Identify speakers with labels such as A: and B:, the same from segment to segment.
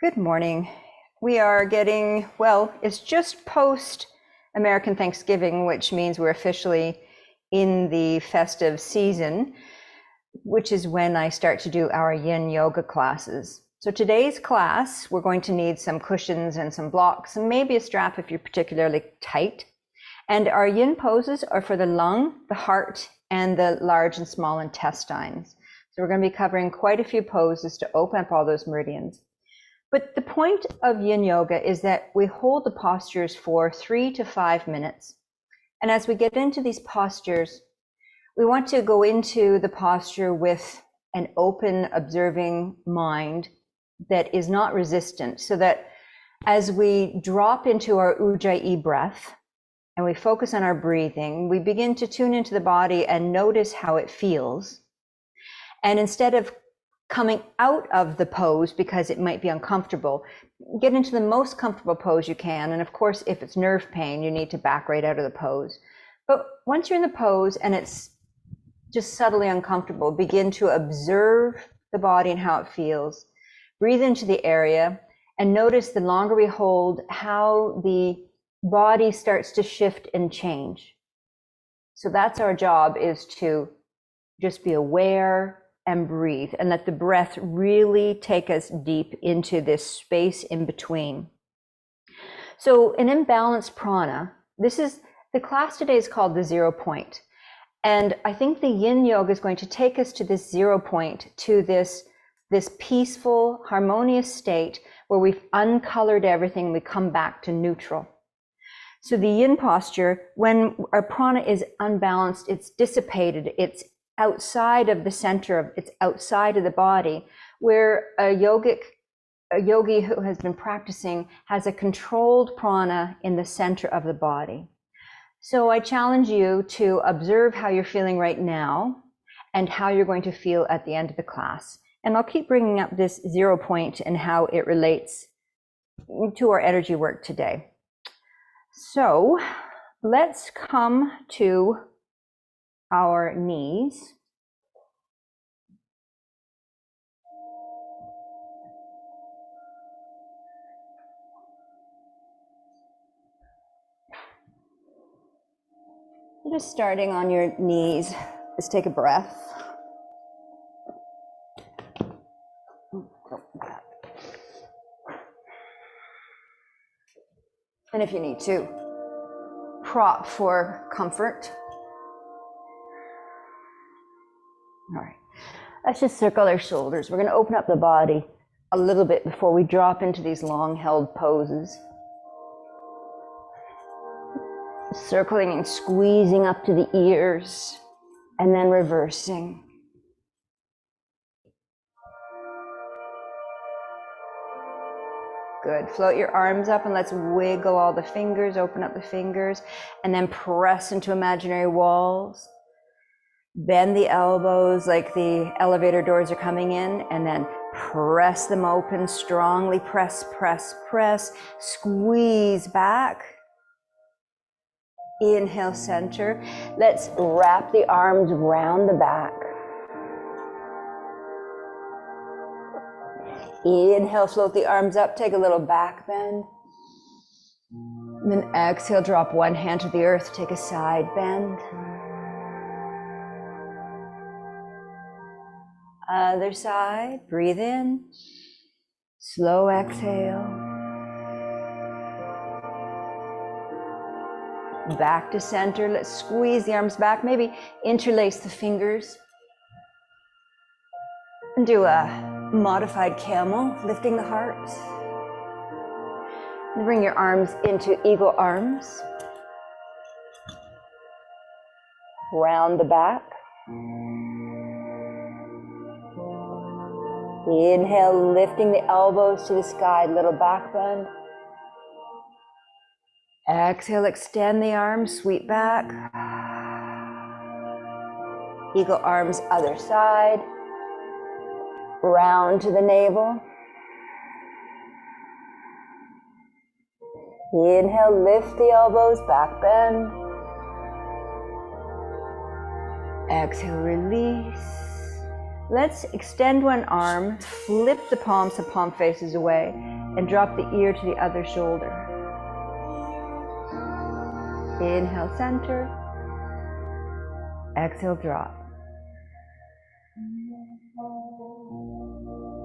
A: Good morning. We are getting, well, it's just post American Thanksgiving, which means we're officially in the festive season, which is when I start to do our yin yoga classes. So today's class, we're going to need some cushions and some blocks and maybe a strap if you're particularly tight. And our yin poses are for the lung, the heart, and the large and small intestines. So we're going to be covering quite a few poses to open up all those meridians. But the point of yin yoga is that we hold the postures for 3 to 5 minutes. And as we get into these postures, we want to go into the posture with an open, observing mind that is not resistant, so that as we drop into our ujjayi breath and we focus on our breathing, we begin to tune into the body and notice how it feels. And instead of coming out of the pose because it might be uncomfortable, get into the most comfortable pose you can. And of course, if it's nerve pain, you need to back right out of the pose. But once you're in the pose and it's just subtly uncomfortable, begin to observe the body and how it feels. Breathe into the area and notice the longer we hold, how the body starts to shift and change. So that's our job, is to just be aware and breathe, and let the breath really take us deep into this space in between. So an imbalanced prana, the class today is called the 0 point. And I think the yin yoga is going to take us to this 0 point, to this peaceful, harmonious state where we've uncolored everything, we come back to neutral. So the yin posture, when our prana is unbalanced, it's dissipated, it's outside of the center, it's outside of the body, where a yogi who has been practicing has a controlled prana in the center of the body. So I challenge you to observe how you're feeling right now and how you're going to feel at the end of the class. And I'll keep bringing up this 0 point and how it relates to our energy work today. So let's come to our knees. Just starting on your knees, just take a breath. And if you need to, prop for comfort. All right, let's just circle our shoulders. We're going to open up the body a little bit before we drop into these long held poses. Circling and squeezing up to the ears, and then reversing. Good. Float your arms up and let's wiggle all the fingers, open up the fingers, and then press into imaginary walls. Bend the elbows like the elevator doors are coming in, and then press them open, strongly press, press, press, squeeze back. Inhale, center. Let's wrap the arms around the back. Inhale, float the arms up, take a little back bend. And then exhale, drop one hand to the earth, take a side bend. Other side, breathe in. Slow exhale. Back to center. Let's squeeze the arms back, maybe interlace the fingers. And do a modified camel, lifting the heart. And bring your arms into eagle arms. Round the back. Inhale, lifting the elbows to the sky, little back bend. Exhale, extend the arms, sweep back. Eagle arms, other side. Round to the navel. Inhale, lift the elbows, back bend. Exhale, release. Let's extend one arm, flip the palms so palm faces away, and drop the ear to the other shoulder. Inhale, center. Exhale, drop.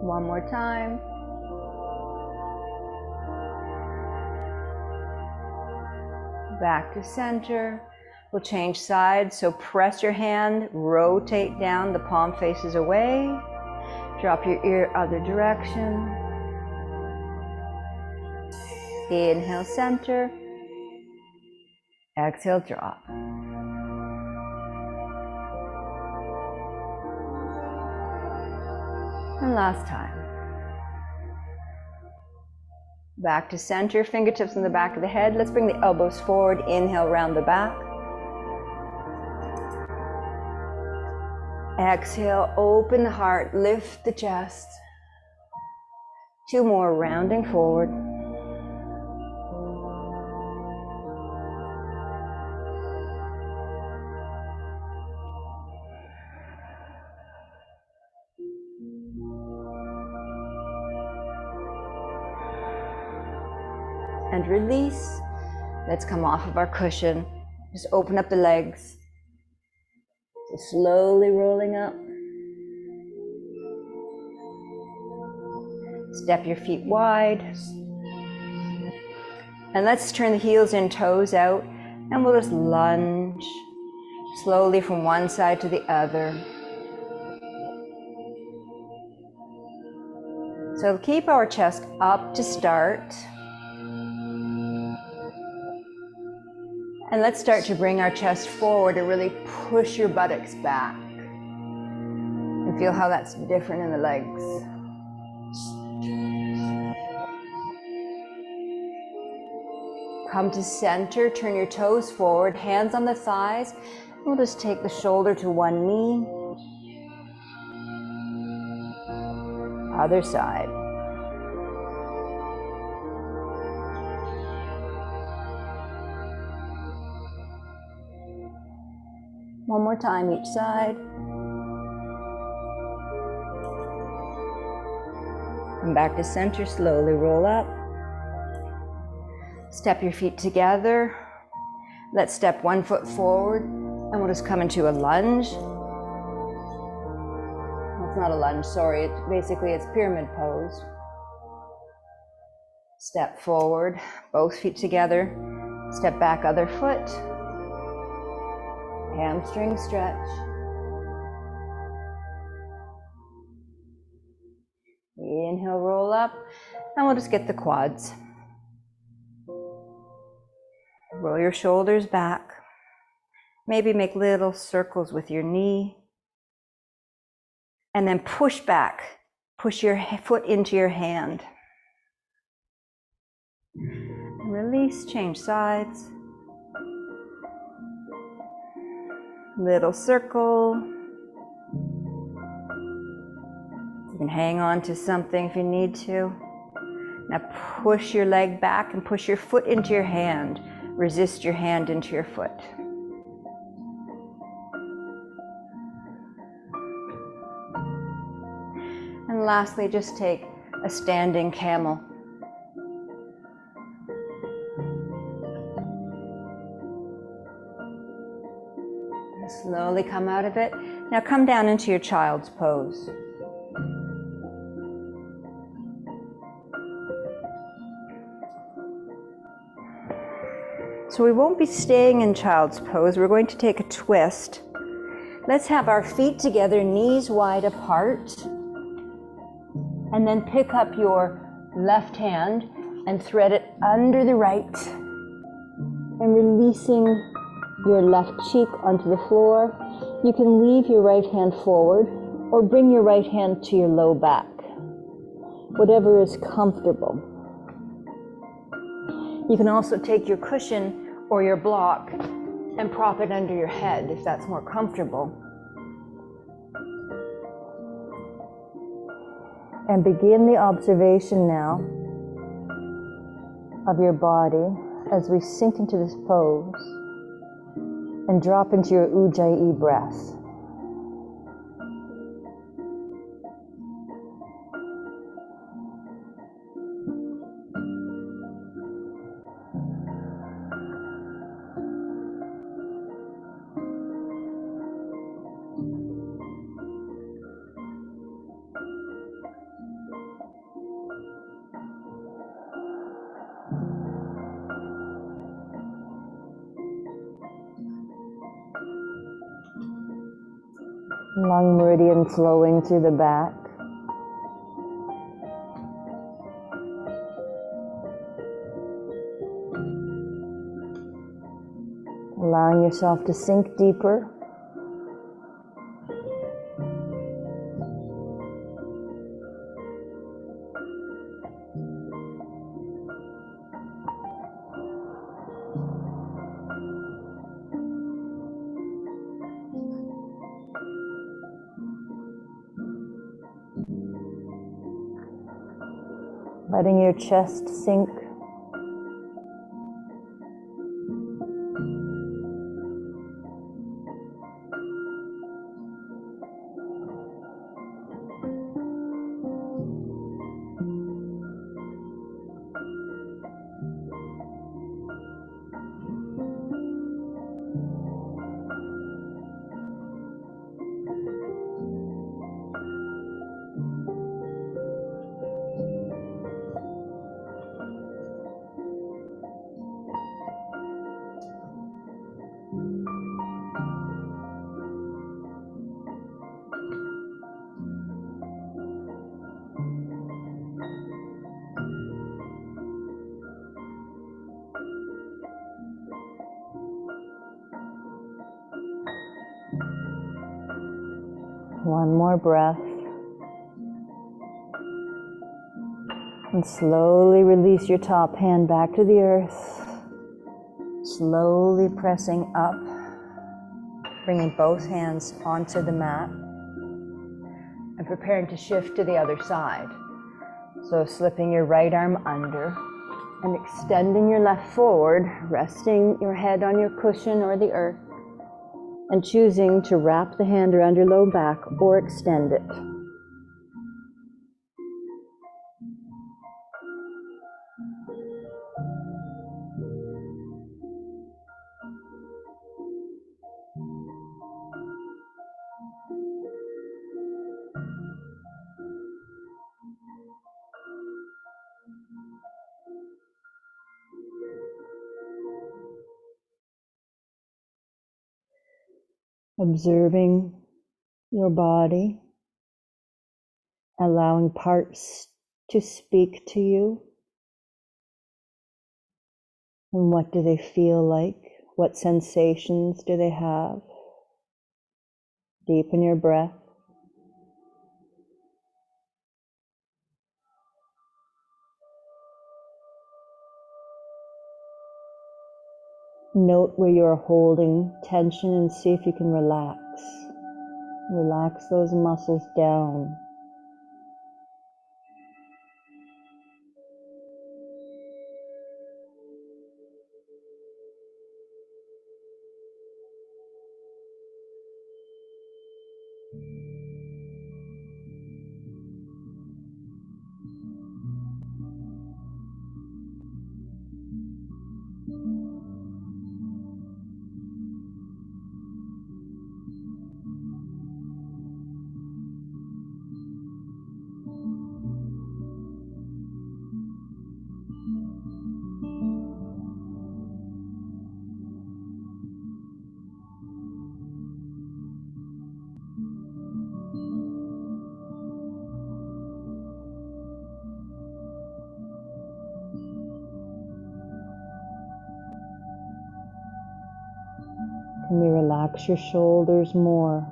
A: One more time. Back to center. We'll change sides, so press your hand, rotate down, the palm faces away. Drop your ear other direction. Inhale, center. Exhale, drop. And last time. Back to center, fingertips in the back of the head. Let's bring the elbows forward. Inhale, round the back. Exhale, open the heart, lift the chest. Two more, rounding forward. And release. Let's come off of our cushion. Just open up the legs. So slowly rolling up. Step your feet wide. And let's turn the heels in, toes out, and we'll just lunge slowly from one side to the other. So keep our chest up to start. And let's start to bring our chest forward and really push your buttocks back. And feel how that's different in the legs. Come to center, turn your toes forward, hands on the thighs. We'll just take the shoulder to one knee. Other side. One more time each side. And back to center, slowly roll up. Step your feet together. Let's step one foot forward and we'll just come into a lunge. It's not a lunge, sorry. Basically, it's pyramid pose. Step forward, both feet together. Step back, other foot. Hamstring stretch. Inhale, roll up, and we'll just get the quads. Roll your shoulders back. Maybe make little circles with your knee. And then push back. Push your foot into your hand. Release, change sides. Little circle. You can hang on to something if you need to. Now push your leg back and push your foot into your hand. Resist your hand into your foot. And lastly, just take a standing camel. Slowly come out of it. Now come down into your child's pose. So we won't be staying in child's pose. We're going to take a twist. Let's have our feet together, knees wide apart. And then pick up your left hand and thread it under the right. And releasing your left cheek onto the floor. You can leave your right hand forward or bring your right hand to your low back. Whatever is comfortable. You can also take your cushion or your block and prop it under your head if that's more comfortable. And begin the observation now of your body as we sink into this pose and drop into your Ujjayi breath.
B: Lung meridian flowing through the back. Allowing yourself to sink deeper. Letting your chest sink. One more breath. And slowly release your top hand back to the earth. Slowly pressing up. Bringing both hands onto the mat. And preparing to shift to the other side. So slipping your right arm under. And extending your left forward. Resting your head on your cushion or the earth. And choosing to wrap the hand around your low back or extend it. Observing your body, allowing parts to speak to you. And what do they feel like? What sensations do they have? Deepen your breath. Note where you're holding tension and see if you can relax. Relax those muscles down. Can you relax your shoulders more?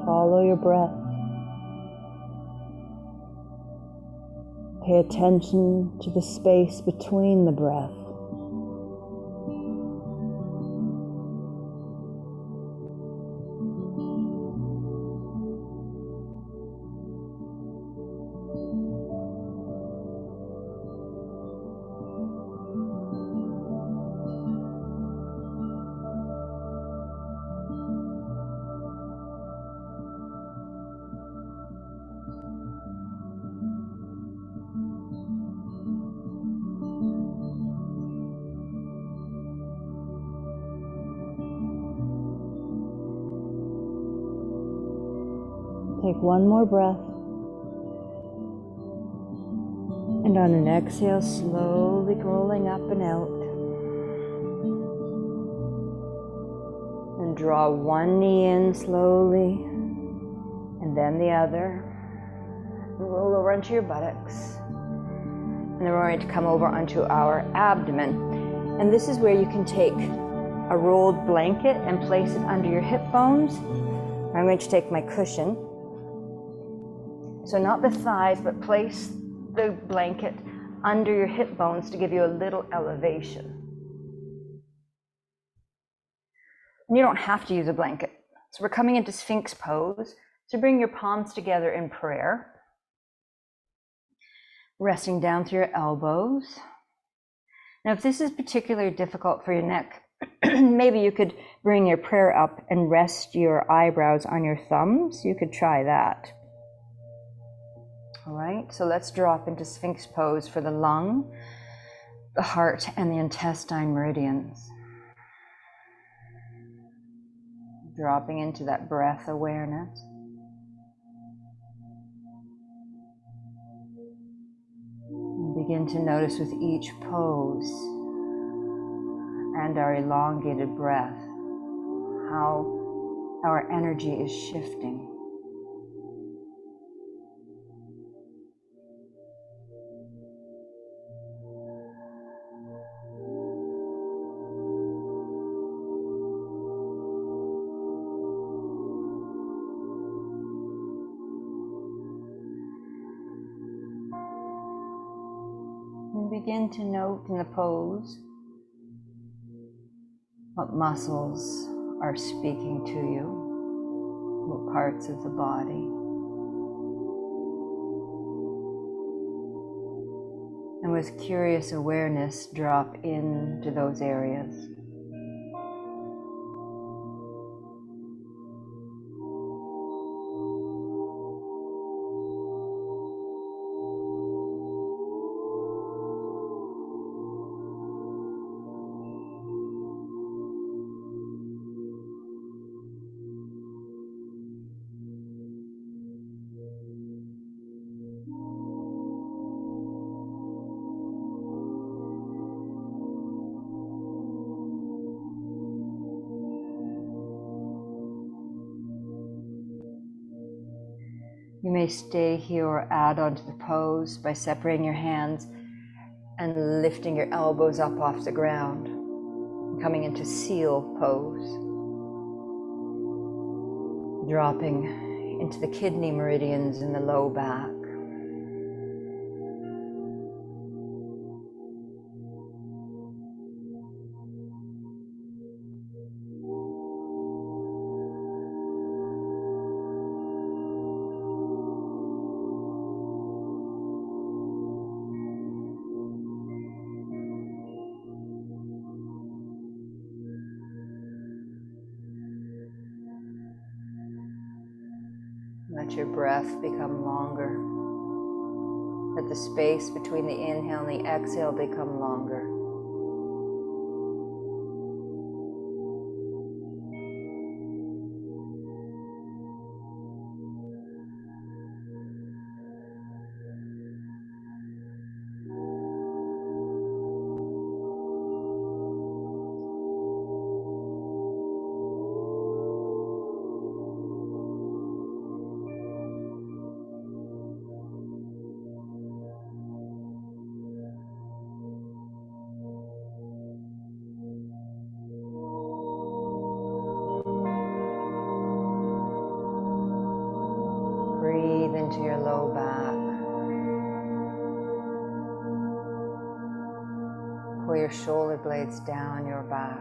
B: Follow your breath. Pay attention to the space between the breath. Take one more breath. And on an exhale, slowly rolling up and out. And draw one knee in slowly, and then the other. Roll over onto your buttocks. And then we're going to come over onto our abdomen. And this is where you can take a rolled blanket and place it under your hip bones. I'm going to take my cushion. So not the thighs, but place the blanket under your hip bones to give you a little elevation. And you don't have to use a blanket. So we're coming into Sphinx pose. So bring your palms together in prayer. Resting down through your elbows. Now, if this is particularly difficult for your neck, maybe you could bring your prayer up and rest your eyebrows on your thumbs. You could try that. All right, so let's drop into Sphinx pose for the lung, the heart, and the intestine meridians. Dropping into that breath awareness. And begin to notice with each pose and our elongated breath how our energy is shifting. Begin to note in the pose what muscles are speaking to you, what parts of the body. And with curious awareness, drop into those areas. You may stay here or add onto the pose by separating your hands and lifting your elbows up off the ground, coming into seal pose. Dropping into the kidney meridians in the low back. Let your breath become longer. Let the space between the inhale and the exhale become longer. Breathe into your low back. Pull your shoulder blades down your back.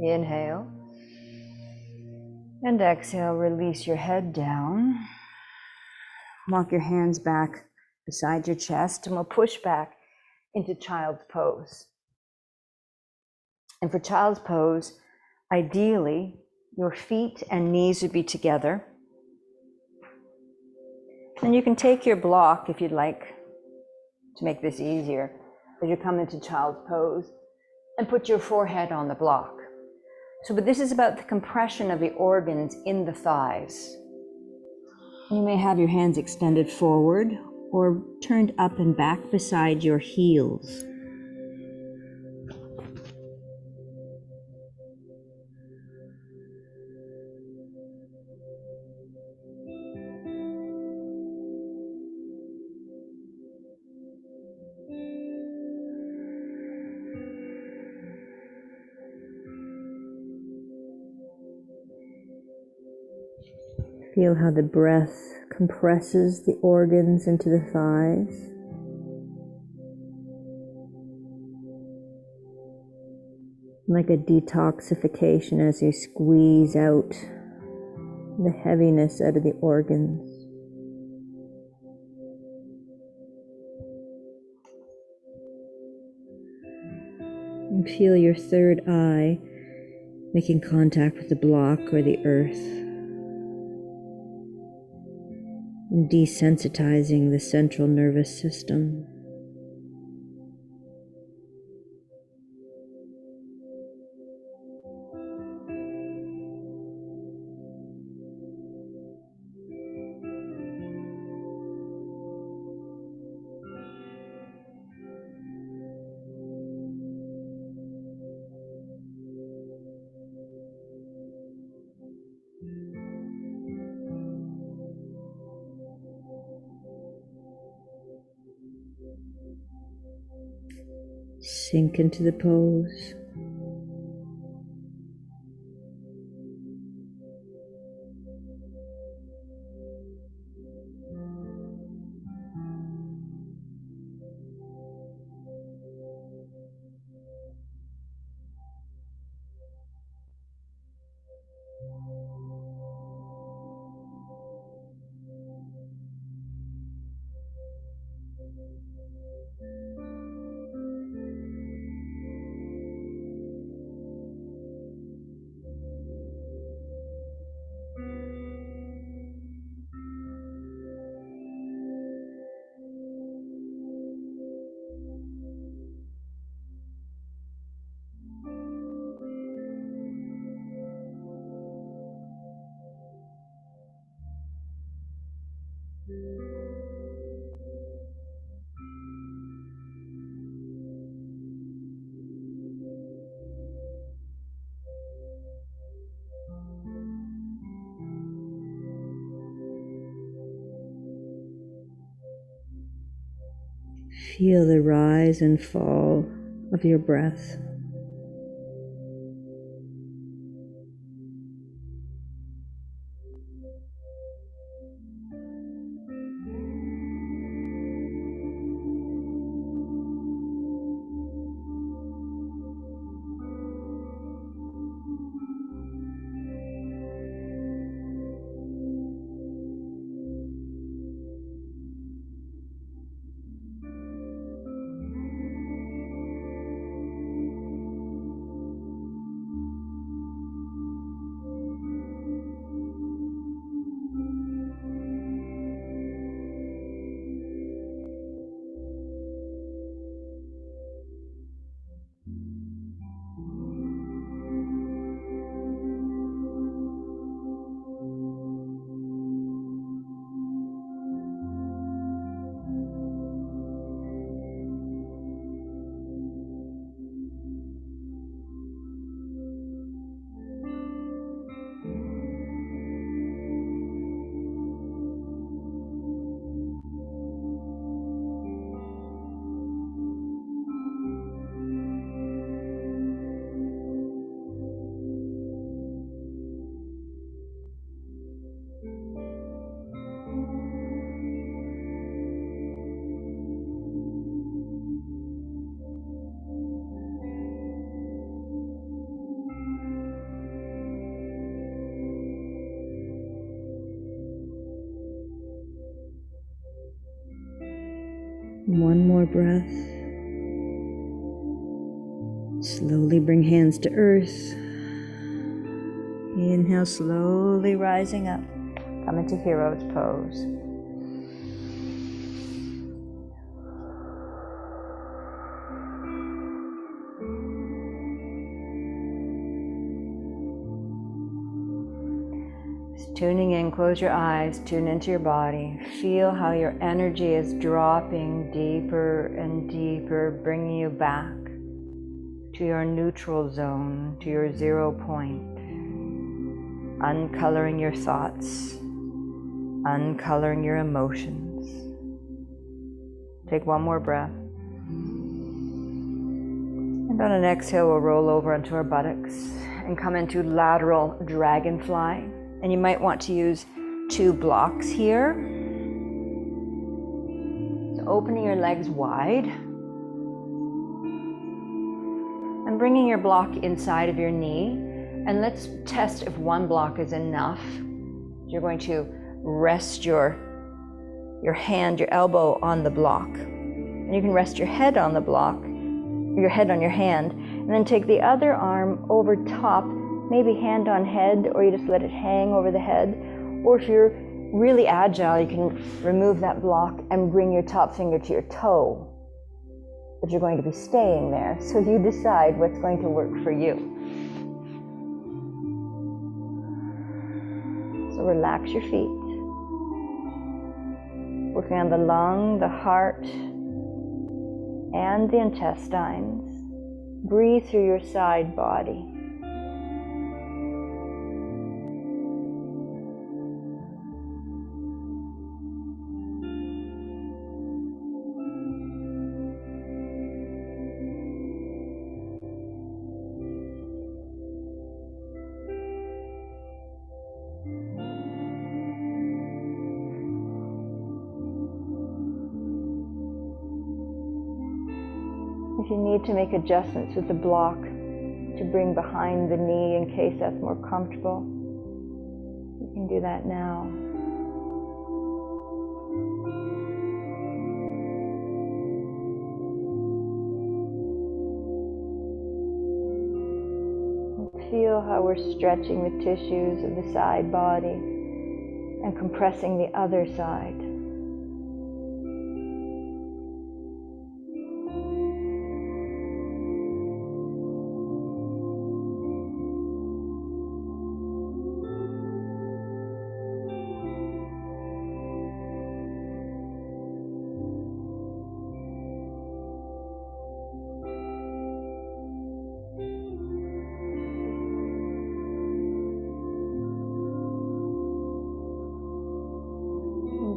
B: Inhale. And exhale, release your head down. Walk your hands back beside your chest, and we'll push back into child's pose. And for child's pose, ideally, your feet and knees would be together. And you can take your block, if you'd like, to make this easier, as you come into child's pose, and put your forehead on the block. So, but this is about the compression of the organs in the thighs. You may have your hands extended forward or turned up and back beside your heels. Feel how the breath compresses the organs into the thighs. Like a detoxification as you squeeze out the heaviness out of the organs. And feel your third eye making contact with the block or the earth. And desensitizing the central nervous system. Sink into the pose. Feel the rise and fall of your breath. One more breath. Slowly bring hands to earth. Inhale, slowly rising up. Come into hero's pose. Just tuning in, close your eyes, tune into your body. Feel how your energy is dropping deeper and deeper, bringing you back to your neutral zone, to your 0 point. Uncoloring your thoughts, uncoloring your emotions. Take one more breath. And on an exhale, we'll roll over onto our buttocks and come into lateral dragonfly. And you might want to use 2 blocks here. So opening your legs wide and bringing your block inside of your knee. And let's test if 1 block is enough. You're going to rest your hand, your elbow on the block. And you can rest your head on the block, your head on your hand, and then take the other arm over top, maybe hand on head, or you just let it hang over the head. Or if you're really agile, you can remove that block and bring your top finger to your toe. But you're going to be staying there, so you decide what's going to work for you. So relax your feet. Working on the lung, the heart, and the intestines. Breathe through your side body. If you need to make adjustments with the block to bring behind the knee in case that's more comfortable, you can do that now. Feel how we're stretching the tissues of the side body and compressing the other side.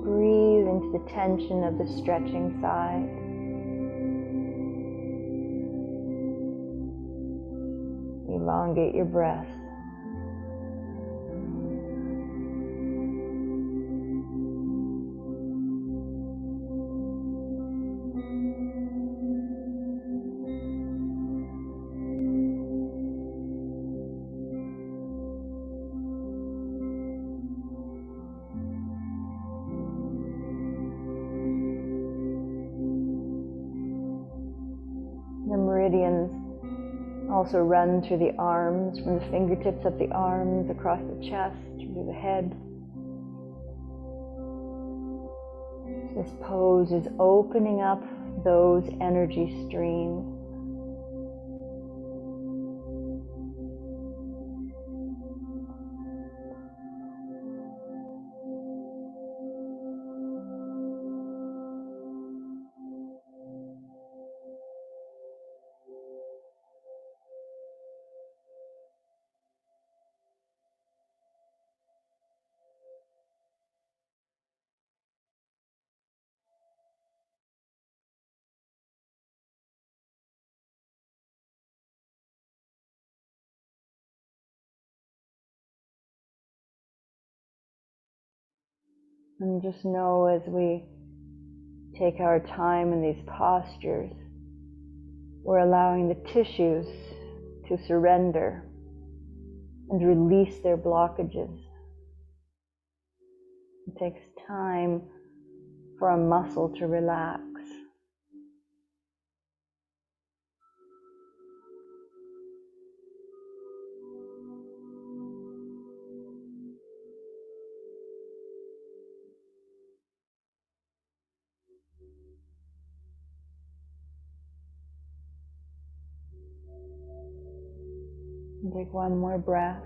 B: Breathe into the tension of the stretching side. Elongate your breath. The meridians also run through the arms, from the fingertips of the arms, across the chest, through the head. This pose is opening up those energy streams. And just know as we take our time in these postures, we're allowing the tissues to surrender and release their blockages. It takes time for a muscle to relax. Take one more breath.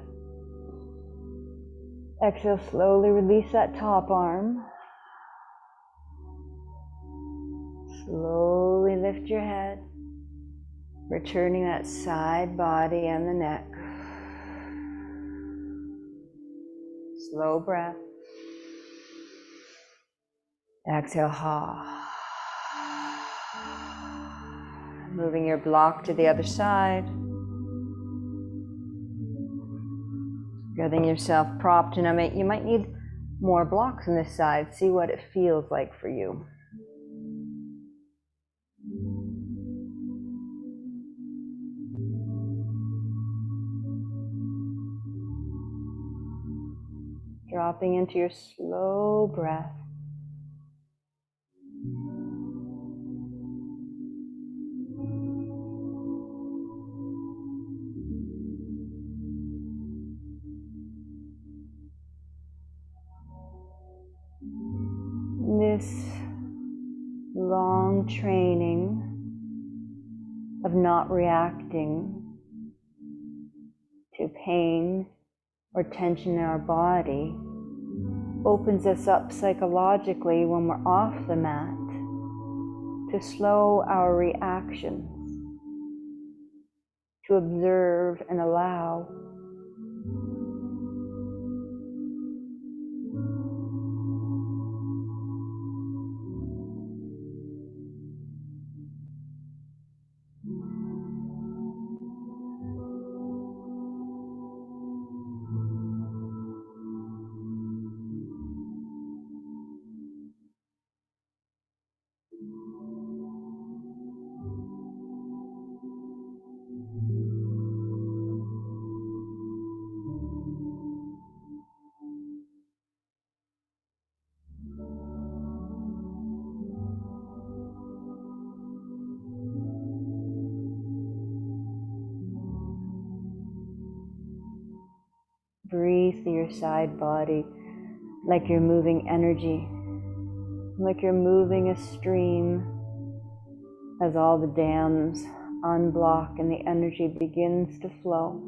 B: Exhale, slowly release that top arm. Slowly lift your head, returning that side body and the neck. Slow breath. Exhale, ha. Moving your block to the other side. Getting yourself propped. And you might need more blocks on this side. See what it feels like for you. Dropping into your slow breath. This long training of not reacting to pain or tension in our body opens us up psychologically when we're off the mat to slow our reactions, to observe and allow. Breathe through your side body like you're moving energy, like you're moving a stream as all the dams unblock and the energy begins to flow.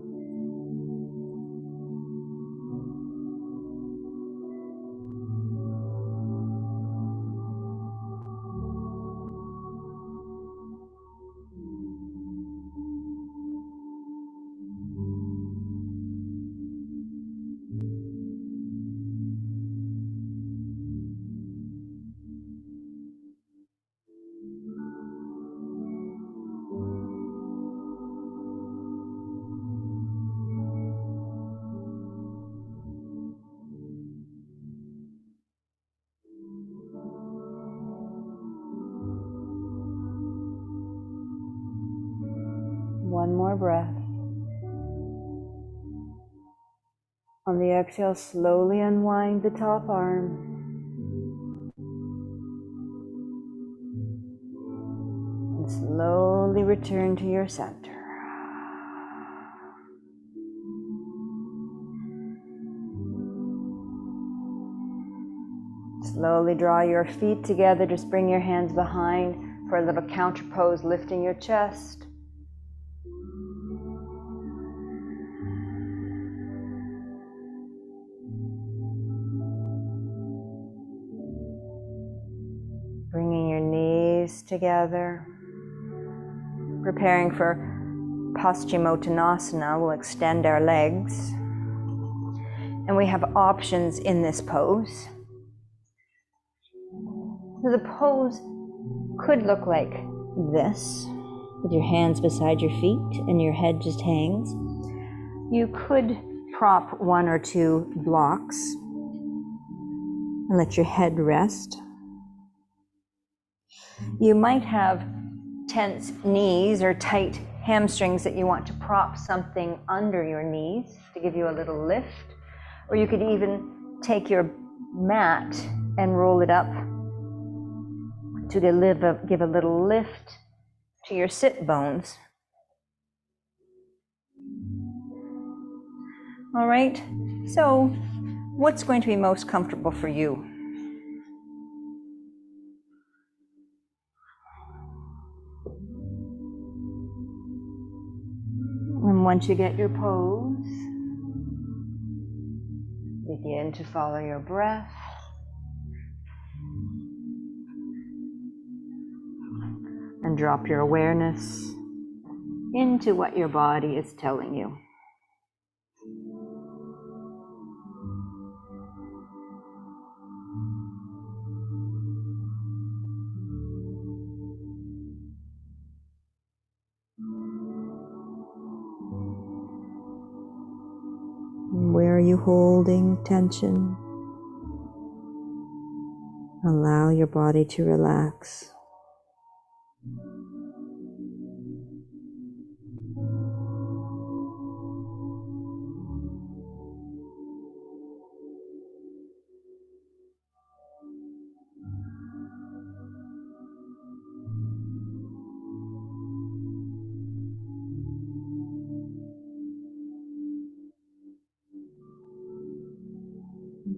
B: One more breath. On the exhale, slowly unwind the top arm. And slowly return to your center. Slowly draw your feet together. Just bring your hands behind for a little counter pose, lifting your chest. Bringing your knees together. Preparing for Paschimottanasana, we'll extend our legs. And we have options in this pose. So the pose could look like this, with your hands beside your feet and your head just hangs. You could prop one or two blocks and let your head rest. You might have tense knees or tight hamstrings that you want to prop something under your knees to give you a little lift. Or you could even take your mat and roll it up to give a little lift to your sit bones. All right, so what's going to be most comfortable for you? And
A: once you get your pose, begin to follow your breath. And drop your awareness into what your body is telling you.
B: Where are you holding tension? Allow your body to relax.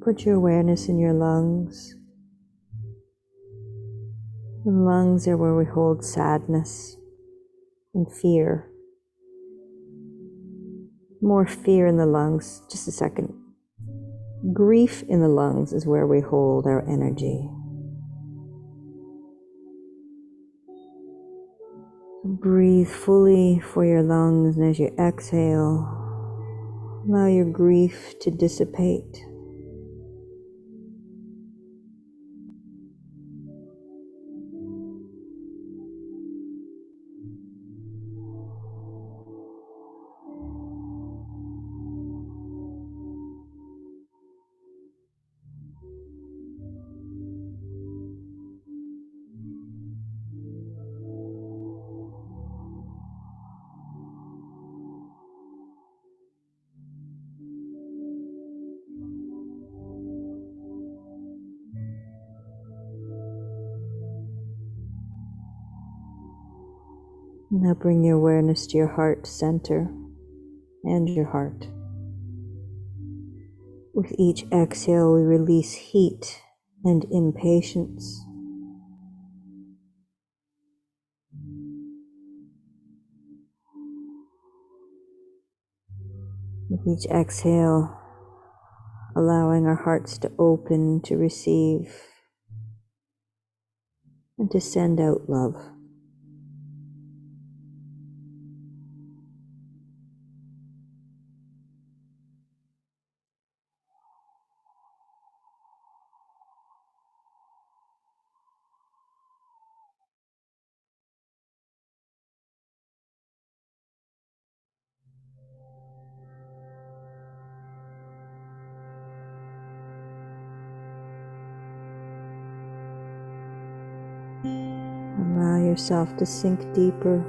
B: Put your awareness in your lungs. The lungs are where we hold sadness and fear. More fear in the lungs. Just a second. Grief in the lungs is where we hold our energy. Breathe fully for your lungs, and as you exhale, allow your grief to dissipate. Now bring your awareness to your heart center and your heart. With each exhale, we release heat and impatience. With each exhale, allowing our hearts to open to receive and to send out love. Allow yourself to sink deeper.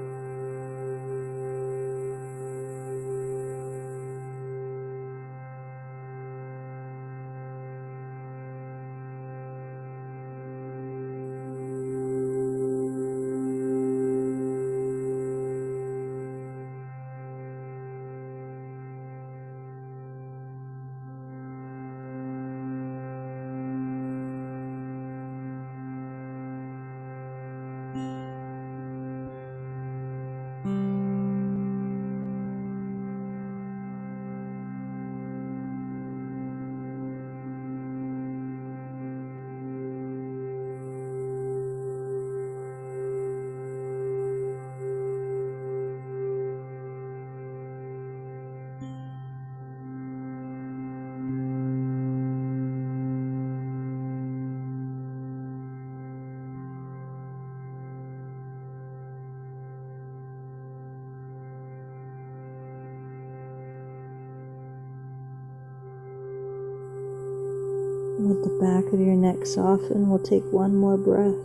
B: Let the back of your neck soften. We'll take one more breath.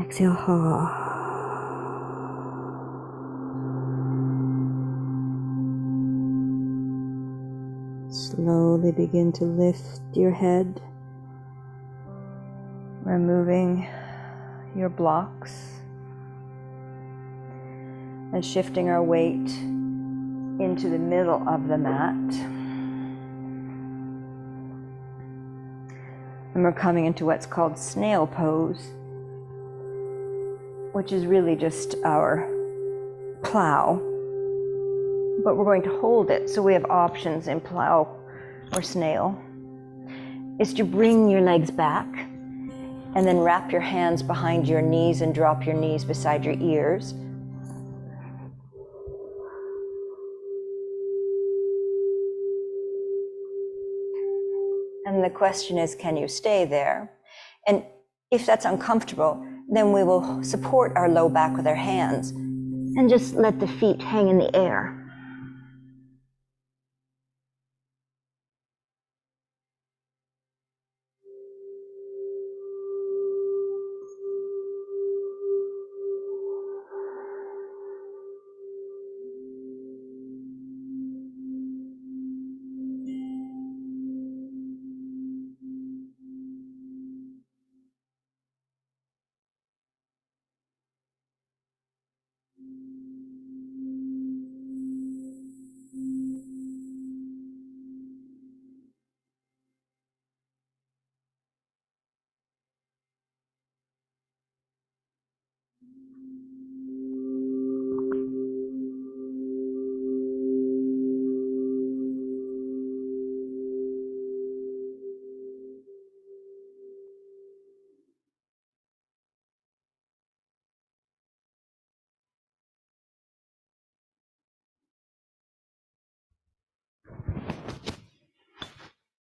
B: Exhale. Slowly begin to lift your head,
A: Removing your blocks and shifting our weight into the middle of the mat. And we're coming into what's called snail pose, which is really just our plow, but we're going to hold it, so we have options in plow or snail, is to bring your legs back and then wrap your hands behind your knees and drop your knees beside your ears. And the question is, can you stay there? And if that's uncomfortable, then we will support our low back with our hands and just let the feet hang in the air.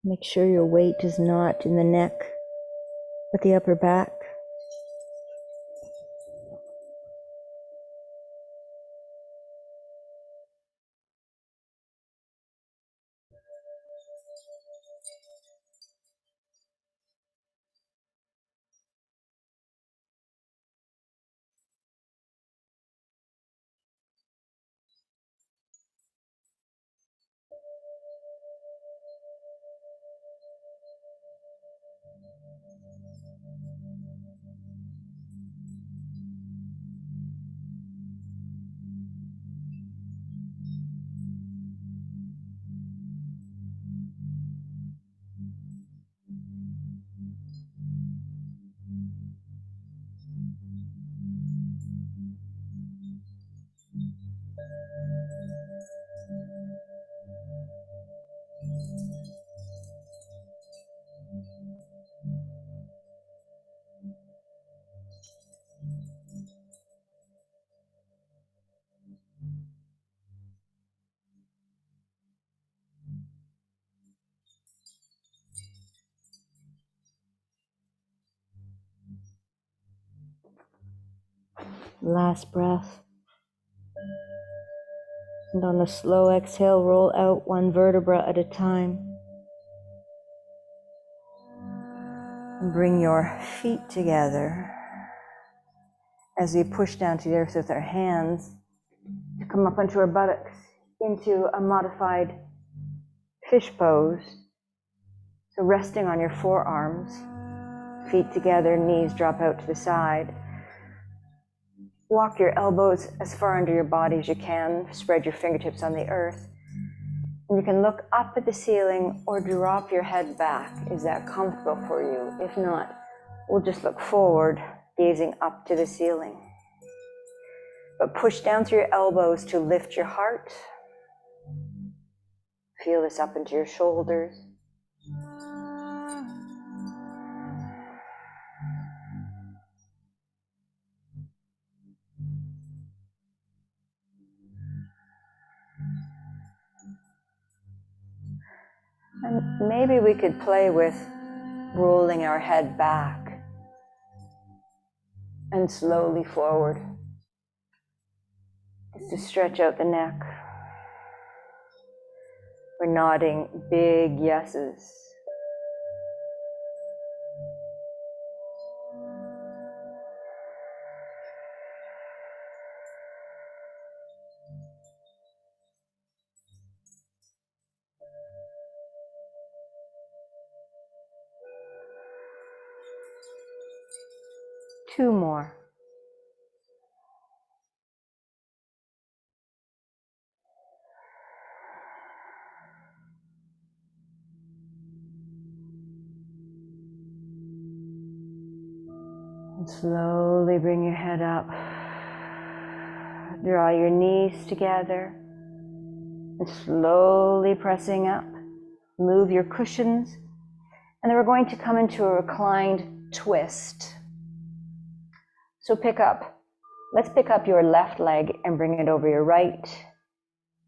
A: Make sure your weight is not in the neck, but the upper back. Last breath. And on a slow exhale, roll out one vertebra at a time. And bring your feet together as we push down to the earth with our hands to come up onto our buttocks into a modified fish pose. So resting on your forearms, feet together, knees drop out to the side. Walk your elbows as far under your body as you can. Spread your fingertips on the earth. And you can look up at the ceiling or drop your head back. Is that comfortable for you? If not, we'll just look forward, gazing up to the ceiling. But push down through your elbows to lift your heart. Feel this up into your shoulders. And maybe we could play with rolling our head back and slowly forward. Just to stretch out the neck. We're nodding big yeses. Two more.
B: Slowly bring your head up. Draw your knees together. And slowly pressing up. Move your cushions. And then we're going to come into a reclined twist. So let's pick up your left leg and bring it over your right.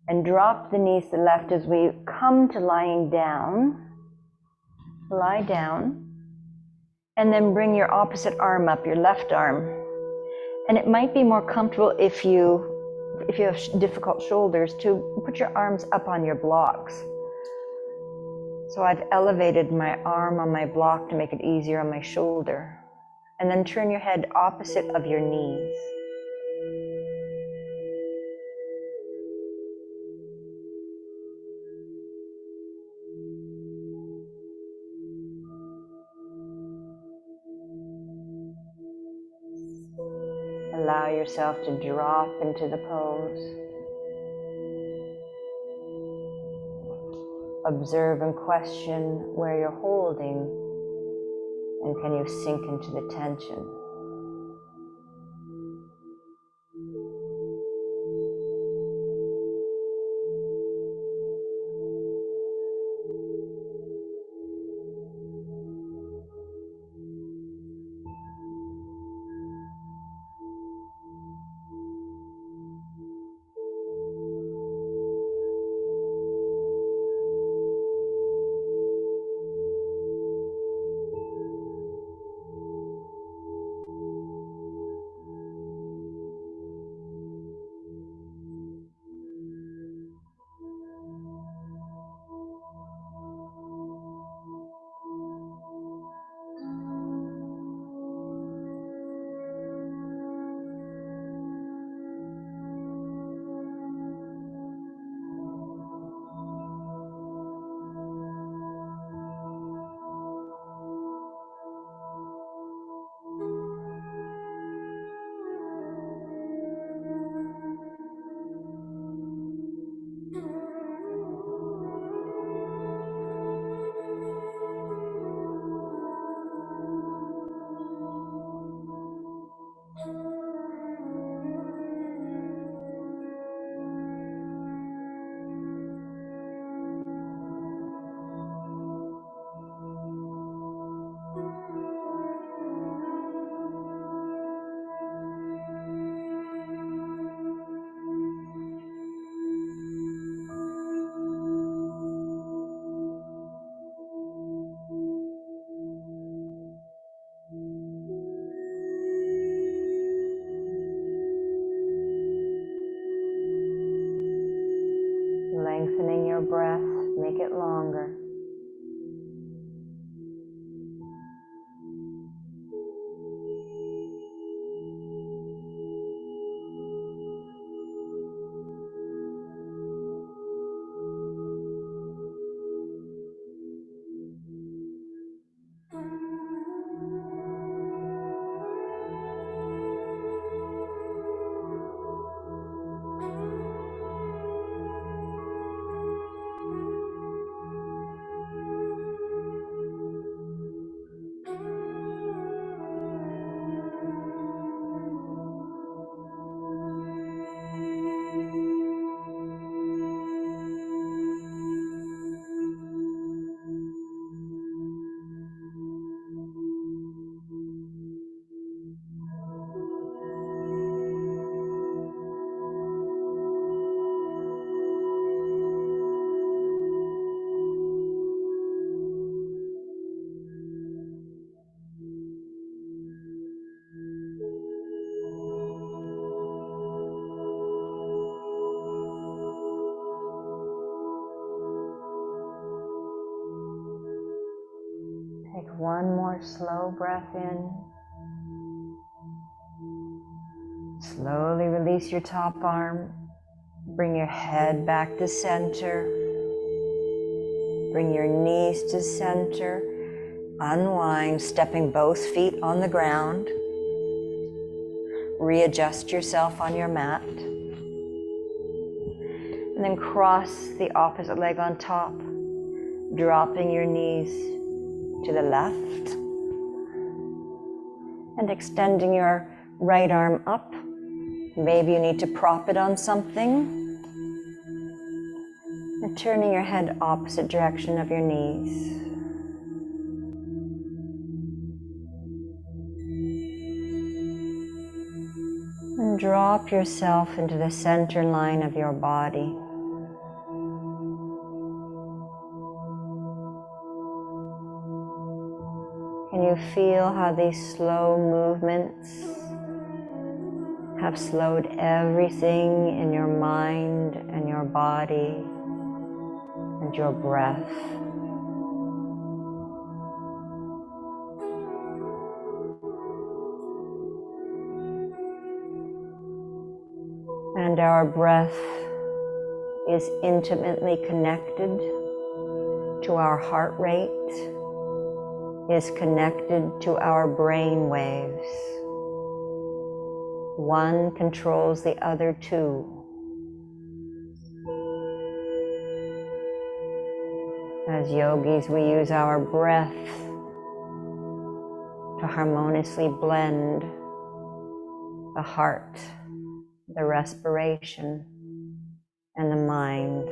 B: And drop the knees to the left as we come to lying down. Lie down. And then bring your opposite arm up, your left arm. And it might be more comfortable if you have difficult shoulders to put your arms up on your blocks. So I've elevated my arm on my block to make it easier on my shoulder. And then turn your head opposite of your knees. Allow yourself to drop into the pose. Observe and question where you're holding, and can you sink into the tension? Lengthening your breath, make it longer. Take one more slow breath in. Slowly release your top arm. Bring your head back to center. Bring your knees to center. Unwind, stepping both feet on the ground. Readjust yourself on your mat. And then cross the opposite leg on top, dropping your knees to the left And extending your right arm up. Maybe you need to prop it on something. And turning your head opposite direction of your knees. And drop yourself into the center line of your body. Can you feel how these slow movements have slowed everything in your mind and your body and your breath? And our breath is intimately connected to our heart rate, is connected to our brain waves. One controls the other two. As yogis, we use our breath to harmoniously blend the heart, the respiration, and the mind.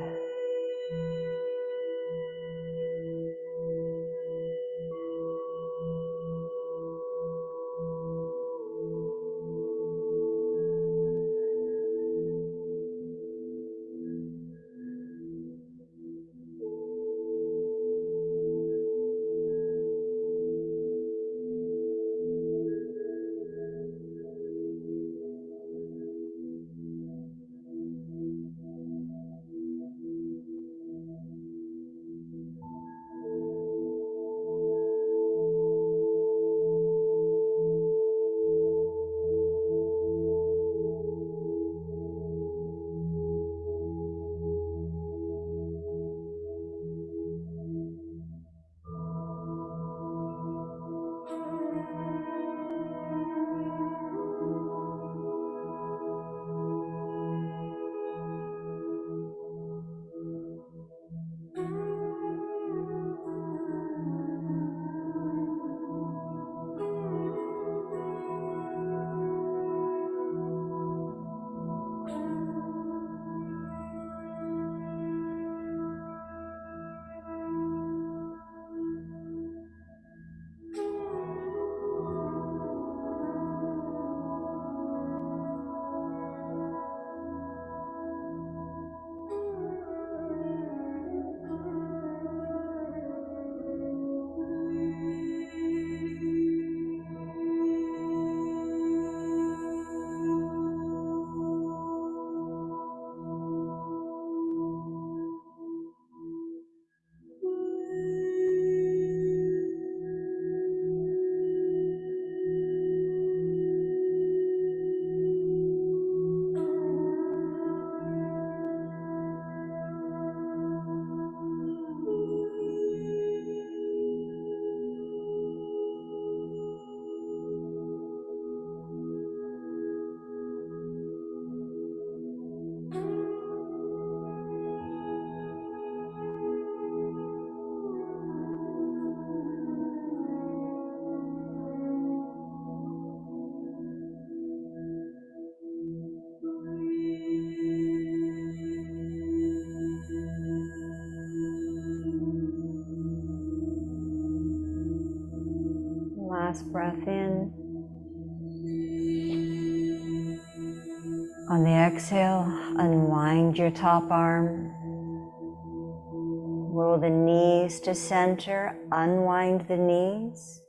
B: Last breath in. On the exhale, unwind your top arm. Roll the knees to center, unwind the knees,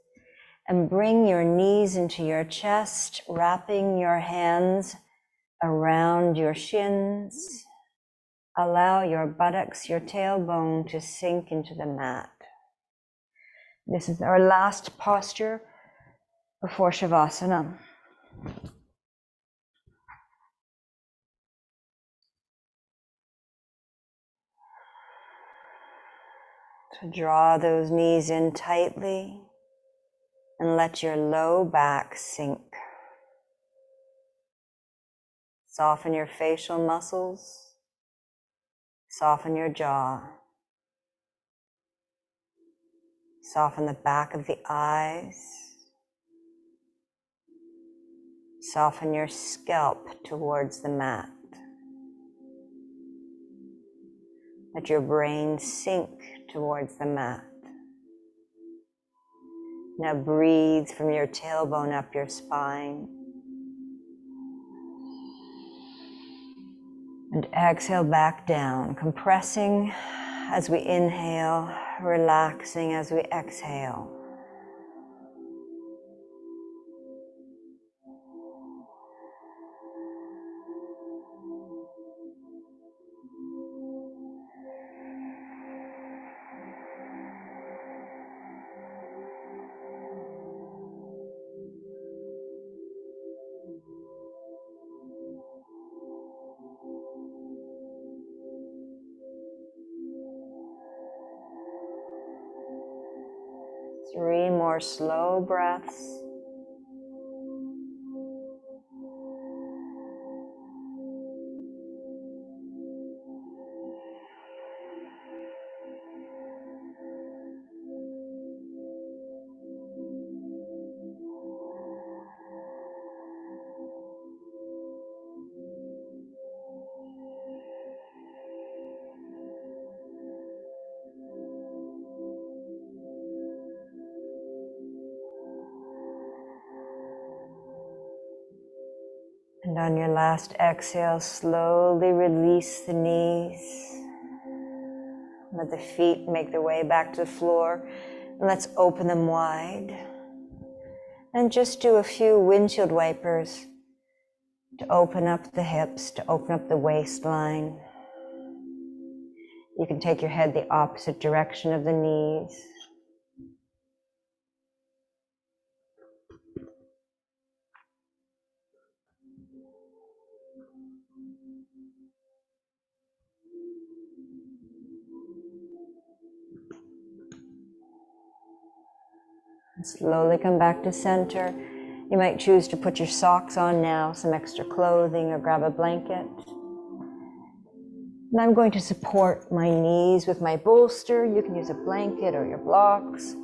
B: and bring your knees into your chest, wrapping your hands around your shins. Allow your buttocks, your tailbone to sink into the mat. This is our last posture before Shavasana. So draw those knees in tightly and let your low back sink. Soften your facial muscles, soften your jaw, soften the back of the eyes, Soften your scalp towards the mat. Let your brain sink towards the mat. Now breathe from your tailbone up your spine. And exhale back down, compressing as we inhale, relaxing as we exhale. Three more slow breaths. And on your last exhale, slowly release the knees. Let the feet make their way back to the floor. And let's open them wide. And just do a few windshield wipers to open up the hips, to open up the waistline. You can take your head the opposite direction of the knees. Slowly come back to center. You might choose to put your socks on now, some extra clothing, or grab a blanket. And I'm going to support my knees with my bolster. You can use a blanket or your blocks.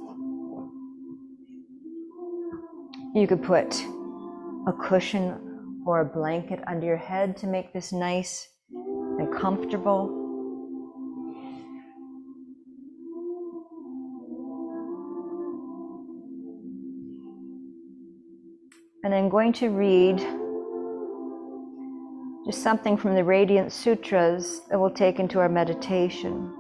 B: You could put a cushion or a blanket under your head to make this nice and comfortable. And I'm going to read just something from the Radiant Sutras that we'll take into our meditation.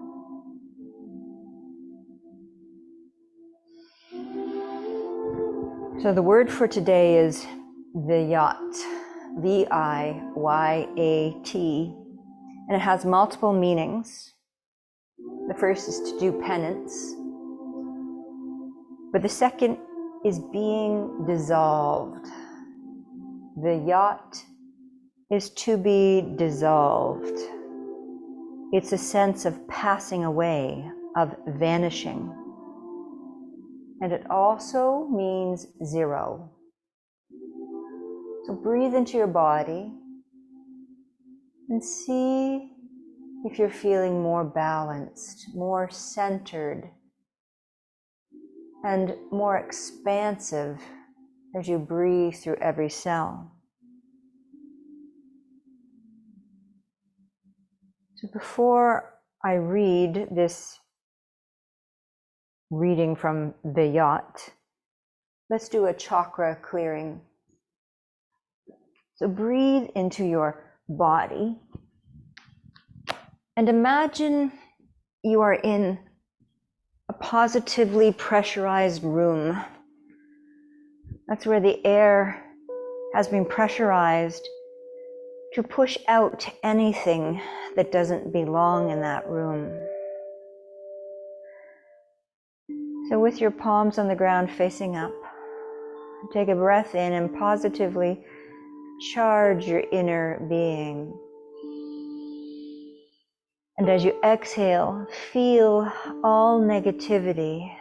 B: So the word for today is Viyat, V-I-Y-A-T, and it has multiple meanings. The first is to do penance, but the second is being dissolved. Viyat is to be dissolved. It's a sense of passing away, of vanishing. And it also means zero. So breathe into your body and see if you're feeling more balanced, more centered, and more expansive as you breathe through every cell. So before I read this reading from Viyat, let's do a chakra clearing. So breathe into your body and imagine you are in a positively pressurized room. That's where the air has been pressurized to push out anything that doesn't belong in that room. So with your palms on the ground facing up, take a breath in and positively charge your inner being. And as you exhale, feel all negativity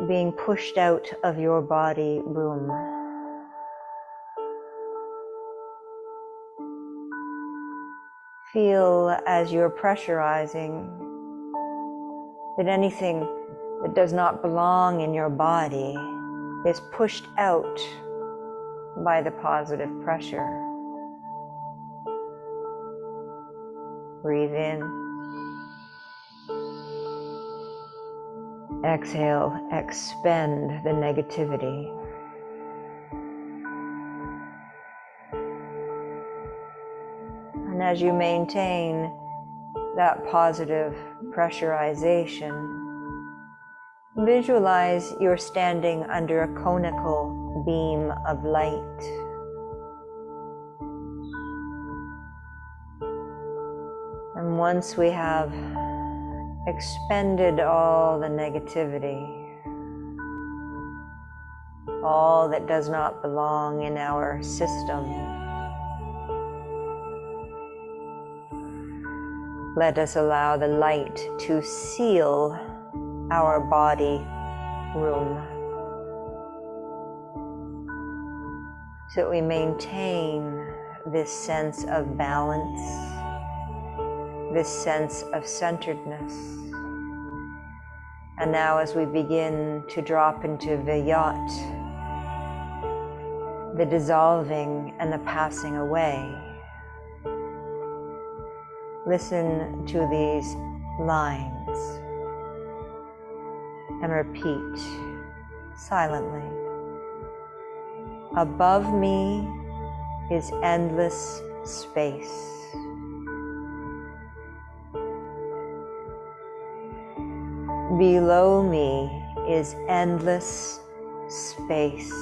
B: being pushed out of your body room. Feel as you're pressurizing that anything that does not belong in your body is pushed out
A: by the positive pressure. Breathe in. Exhale, expend the negativity. And as you maintain that positive pressurization, visualize you're standing under a conical beam of light. And once we have expended all the negativity, all that does not belong in our system, let us allow the light to seal our body room so that we maintain this sense of balance, this sense of centeredness. And now as we begin to drop into Viyat, the dissolving and the passing away, listen to these lines and repeat silently. Above me is endless space. Below me is endless space.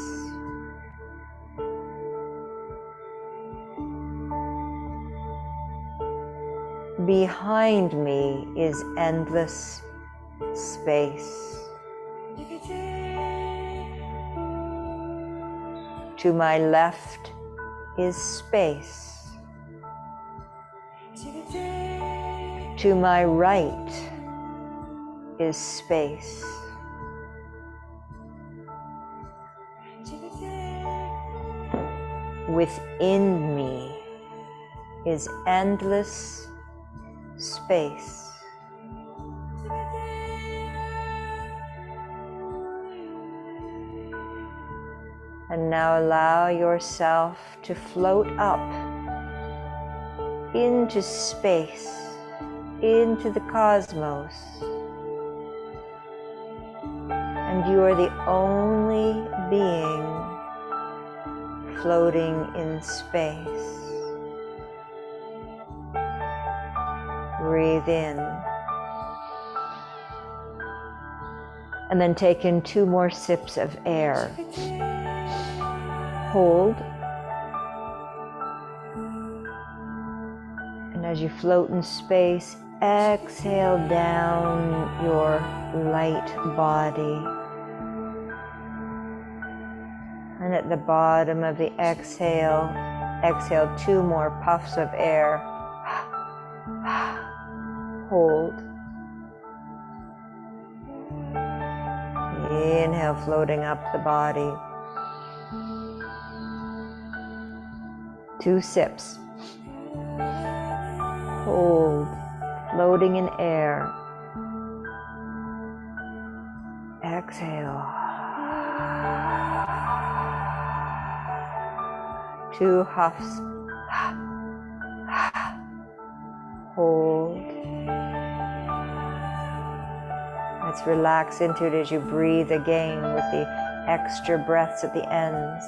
A: Behind me is endless space. To my left is space. To my right is space. Within me is endless space. And now allow yourself to float up into space, into the cosmos. And you are the only being floating in space. Breathe in. And then take in 2 more sips of air. Hold. And as you float in space, exhale down your light body. And at the bottom of the exhale, exhale 2 more puffs of air. Hold. Inhale, floating up the body. 2 sips. Hold, floating in air. Exhale. 2 huffs. Hold. Let's relax into it as you breathe again with the extra breaths at the ends.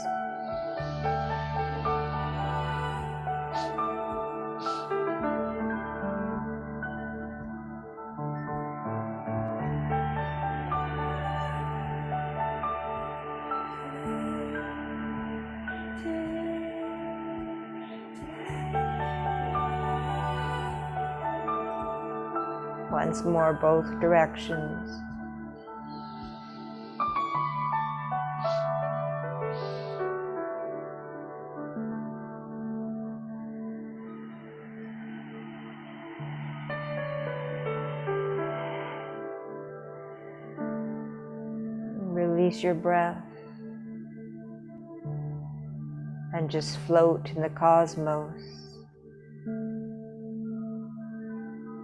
A: Once more, both directions. Release your breath and just float in the cosmos,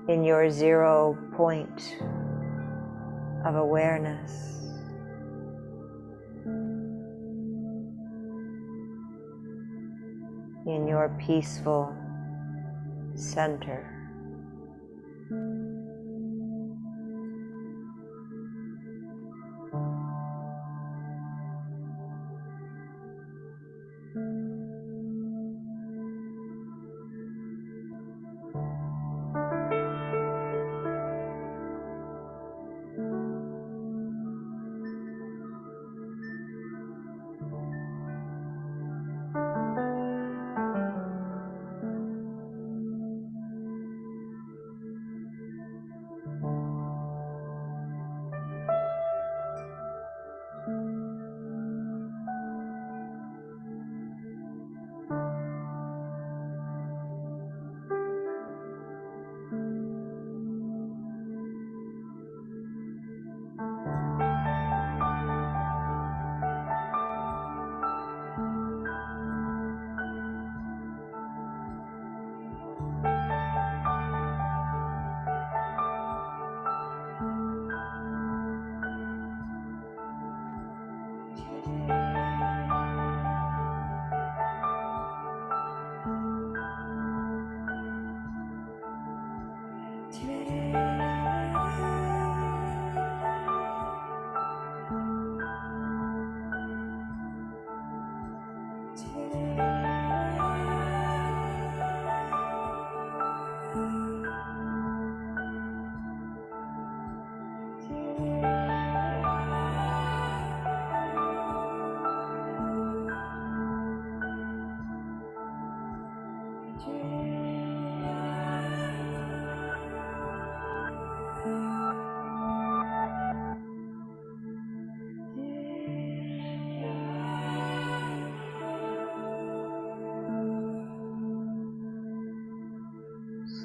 A: in your 0 point of awareness.
B: in your peaceful center.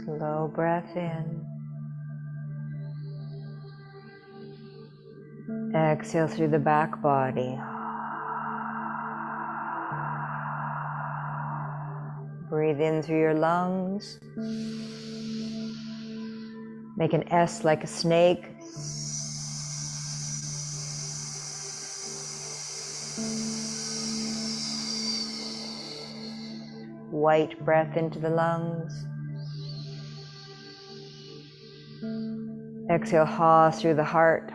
B: Slow breath in. Exhale through the back body. Breathe in through your lungs. Make an S like a snake. White breath into the lungs. Exhale, ha through the heart.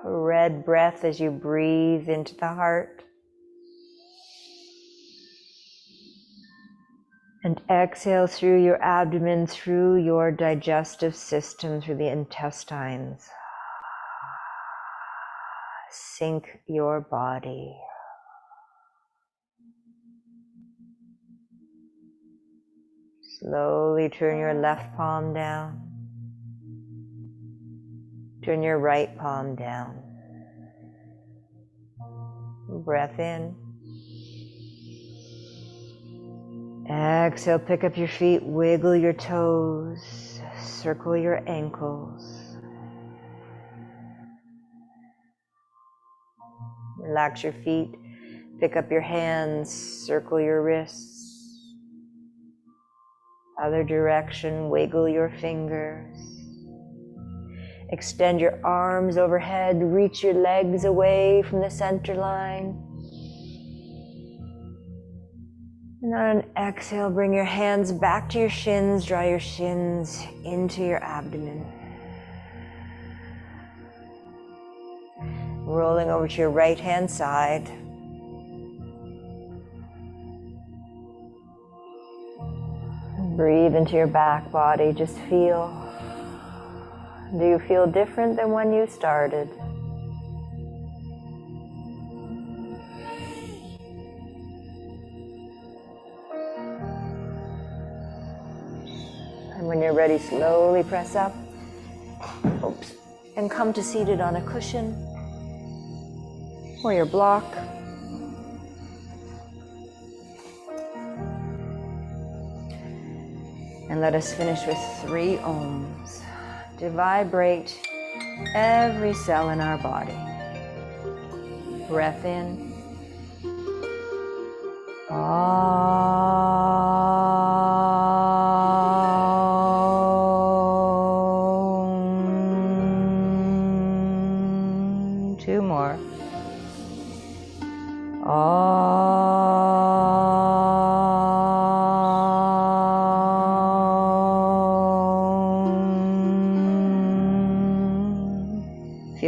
B: Red breath as you breathe into the heart. And exhale through your abdomen, through your digestive system, through the intestines. Sink your body. Slowly turn your left palm down. Turn your right palm down. Breath in. Exhale, pick up your feet, wiggle your toes, circle your ankles. Relax your feet, pick up your hands, circle your wrists. Other direction, wiggle your fingers. Extend your arms overhead, reach your legs away from the center line. And on an exhale, bring your hands back to your shins, draw your shins into your abdomen. Rolling over to your right hand side. Breathe into your back body, just feel. Do you feel different than when you started? And when you're ready, slowly press up. Oops. And come to seated on a cushion or your block. And let us finish with 3 ohms to vibrate every cell in our body. Breath in. Om. 2 more.
A: Feel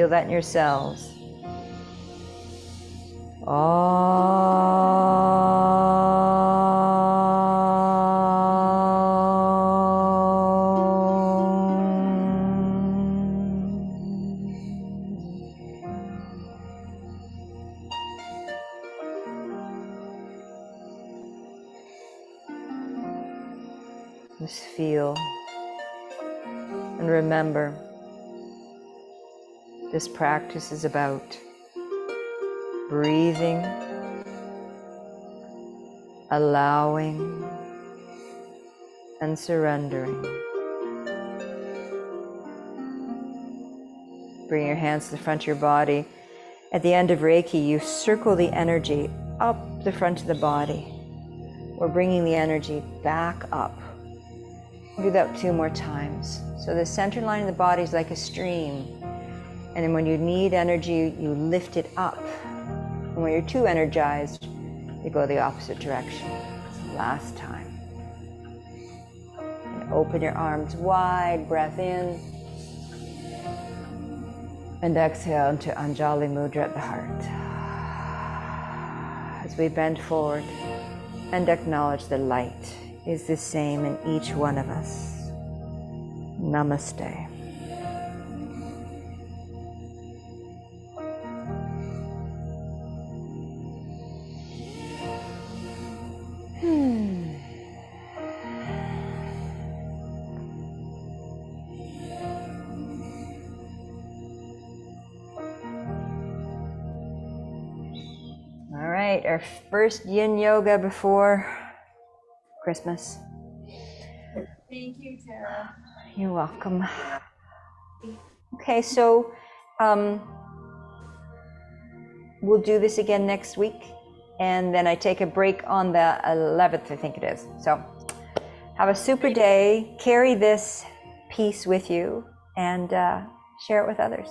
A: that in your cells. Just feel and remember, this practice is about breathing, allowing, and surrendering. Bring your hands to the front of your body. At the end of Reiki, you circle the energy up the front of the body. We're bringing the energy back up. Do that 2 more times. So the center line of the body is like a stream. And then when you need energy, you lift it up. And when you're too energized, you go the opposite direction. So last time. And open your arms wide, breath in. And exhale into Anjali Mudra at the heart. As we bend forward and acknowledge the light is the same in each one of us. Namaste. All right, our first yin yoga before Christmas.
C: Thank you, Tara.
A: You're welcome. Okay, so we'll do this again next week, and then I take a break on the 11th, I think it is. So have a super day, carry this piece with you, and share it with others.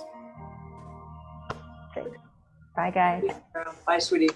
A: Great. Bye, guys.
C: Bye, sweetie.